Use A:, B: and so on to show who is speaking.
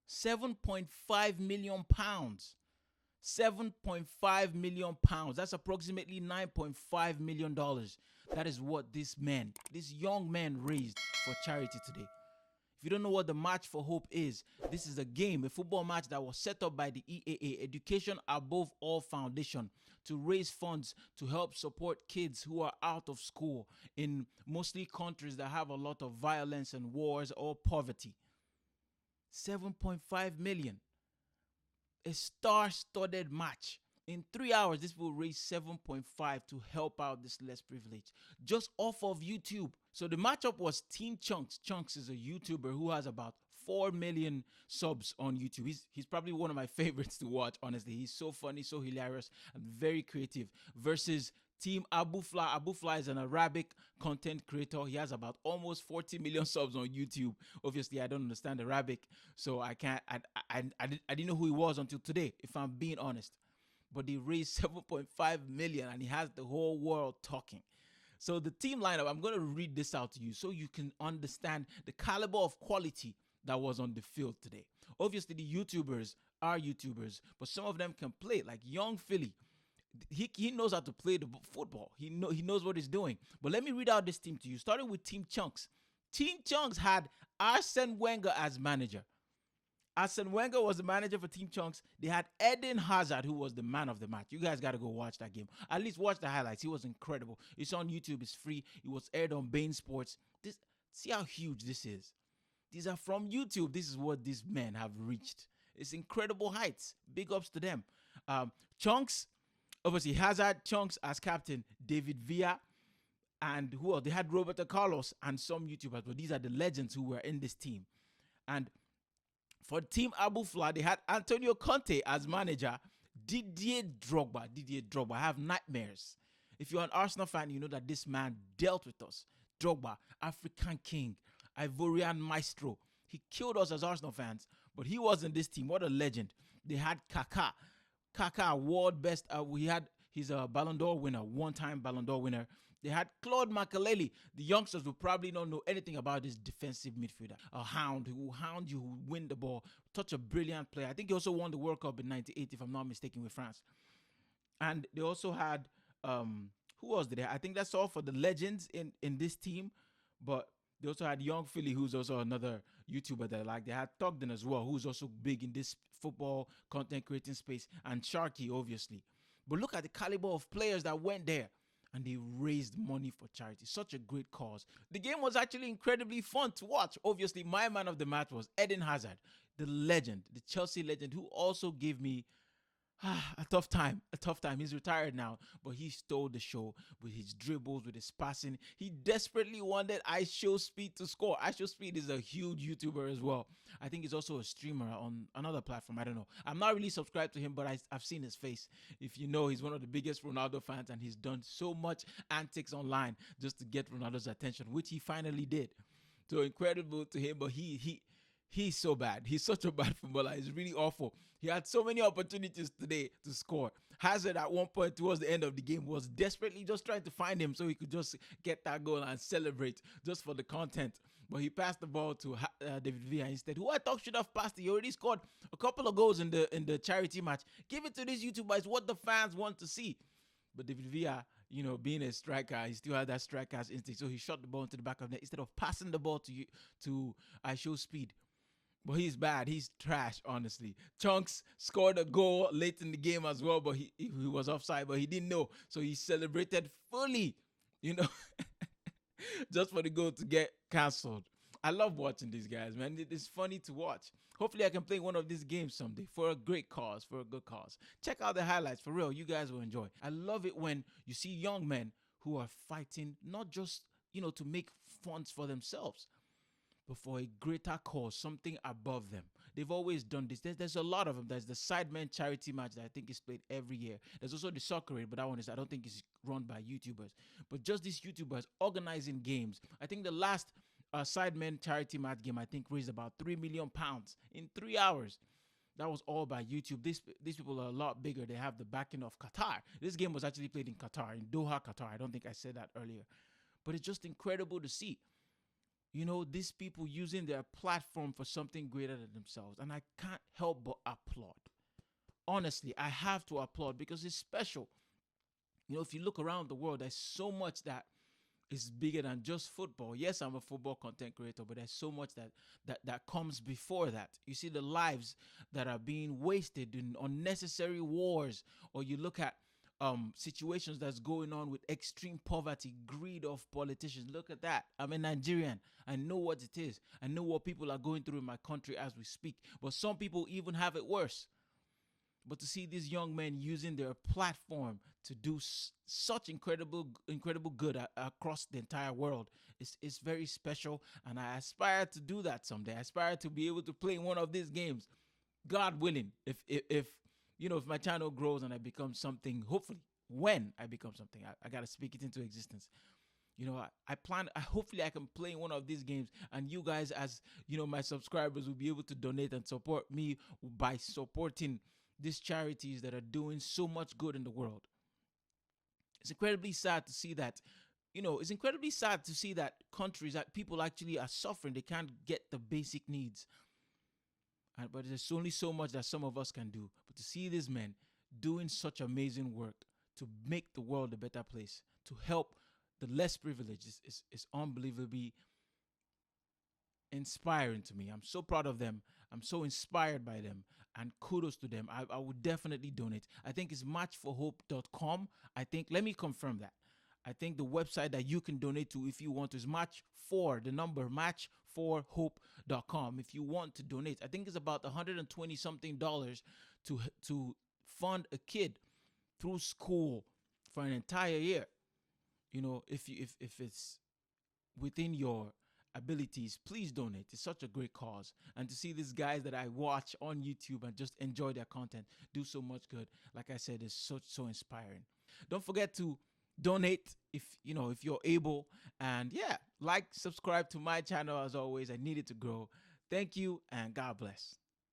A: 7.5 million pounds. 7.5 million pounds. That's approximately $9.5 million. That is what this young man raised for charity today. If you don't know what the March for Hope is, this is a football match that was set up by the EAA, Education Above All Foundation, to raise funds to help support kids who are out of school in mostly countries that have a lot of violence and wars or poverty. 7.5 million. A star-studded match. In 3 hours, this will raise 7.5 to help out this less privileged. Just off of YouTube. So the matchup was Team Chunkz. Chunkz is a YouTuber who has about 4 million subs on YouTube. He's probably one of my favorites to watch, honestly. He's so funny, so hilarious, and very creative. Versus Team Aboflah. Aboflah is an Arabic content creator. He has about almost 40 million subs on YouTube. Obviously, I don't understand Arabic, so I can't. I didn't know who he was until today, if I'm being honest. But he raised 7.5 million and he has the whole world talking. So the team lineup, I'm going to read this out to you so you can understand the caliber of quality that was on the field today. Obviously, the YouTubers are YouTubers, but some of them can play, like young Philly. He knows how to play the football. He knows what he's doing. But let me read out this team to you, starting with Team Chunkz. Team Chunkz had Arsene Wenger as manager. Arsene Wenger was the manager for Team Chunkz. They had Eden Hazard, who was the man of the match. You guys got to go watch that game. At least watch the highlights. He was incredible. It's on YouTube. It's free. It was aired on Bain Sports. See how huge this is. These are from YouTube. This is what these men have reached. It's incredible heights. Big ups to them. Chunkz, obviously Hazard, Chunkz as captain, David Villa, and who else? They had Roberto Carlos and some YouTubers, but these are the legends who were in this team. And for Team Aboflah, they had Antonio Conte as manager, Didier Drogba. I have nightmares. If you're an Arsenal fan, you know that this man dealt with us. Drogba, African king, Ivorian maestro. He killed us as Arsenal fans, but he was in this team. What a legend. They had Kaká. Kaká, world best. He's a Ballon d'Or winner, one-time Ballon d'Or winner. They had Claude Makélélé. The youngsters will probably not know anything about this defensive midfielder. A hound who will hound you, who will win the ball. Such a brilliant player. I think he also won the World Cup in '98, if I'm not mistaken, with France. And they also had, who else did they have? I think that's all for the legends in this team. But they also had Young Philly, who's also another YouTuber that I like. They had Togden as well, who's also big in this football content creating space. And Sharky, obviously. But look at the caliber of players that went there. And they raised money for charity. Such a great cause. The game was actually incredibly fun to watch. Obviously, my man of the match was Eden Hazard, the legend, the Chelsea legend, who also gave me a tough time. He's retired now, but he stole the show with his dribbles, with his passing. He desperately wanted ishowspeed to score. ishowspeed is a huge YouTuber as well. I think he's also a streamer on another platform. I don't know. I'm not really subscribed to him, but I've seen his face. If you know, he's one of the biggest Ronaldo fans, and he's done so much antics online just to get Ronaldo's attention, which he finally did. So incredible to him, but he's so bad. He's such a bad footballer. He's really awful. He had so many opportunities today to score. Hazard at one point towards the end of the game was desperately just trying to find him so he could just get that goal and celebrate just for the content. But he passed the ball to David Villa instead, who I thought should have passed it. He already scored a couple of goals in the charity match. Give it to this YouTuber. It's what the fans want to see. But David Villa, you know, being a striker, he still had that striker's instinct. So he shot the ball into the back of the net instead of passing the ball to ishowspeed. But he's bad. He's trash, honestly. Chunkz scored a goal late in the game as well, but he was offside, but he didn't know. So he celebrated fully, you know, just for the goal to get cancelled. I love watching these guys, man. It's funny to watch. Hopefully I can play one of these games someday for a great cause, for a good cause. Check out the highlights. For real, you guys will enjoy. I love it when you see young men who are fighting, not just, you know, to make funds for themselves, but for a greater cause, something above them. They've always done this. There's a lot of them. There's the Sidemen charity match that I think is played every year. There's also the soccer raid, but that one I don't think is run by YouTubers. But just these YouTubers organizing games. I think the last Sidemen charity match game, I think, raised about £3 million in 3 hours. That was all by YouTube. These people are a lot bigger. They have the backing of Qatar. This game was actually played in Qatar, in Doha, Qatar. I don't think I said that earlier. But it's just incredible to see. These people using their platform for something greater than themselves. And I can't help but applaud. Honestly, I have to applaud because it's special. If you look around the world, there's so much that is bigger than just football. Yes, I'm a football content creator, but there's so much that comes before that. You see the lives that are being wasted in unnecessary wars, or you look at situations that's going on with extreme poverty, greed of politicians. Look at that. I'm a Nigerian. I know what it is. I know what people are going through in my country as we speak. But some people even have it worse. But to see these young men using their platform to do such incredible good across the entire world is very special. And I aspire to do that someday. I aspire to be able to play in one of these games, God willing. If my channel grows and I become something, hopefully, when I become something, I gotta speak it into existence. I plan. Hopefully, I can play in one of these games, and you guys, as my subscribers, will be able to donate and support me by supporting these charities that are doing so much good in the world. It's incredibly sad to see that. It's incredibly sad to see that countries, that people actually are suffering. They can't get the basic needs. But there's only so much that some of us can do. But to see these men doing such amazing work to make the world a better place, to help the less privileged, is unbelievably inspiring to me. I'm so proud of them. I'm so inspired by them. And kudos to them. I would definitely donate. I think it's matchforhope.com. Let me confirm that. I think the website that you can donate to if you want to is matchforhope.com. If you want to donate, I think it's about $120 something to fund a kid through school for an entire year. If it's within your abilities, please donate. It's such a great cause. And to see these guys that I watch on YouTube and just enjoy their content do so much good, like I said, is so inspiring. Don't forget to donate if you're able, and subscribe to my channel. As always, I need it to grow. Thank you, and God bless.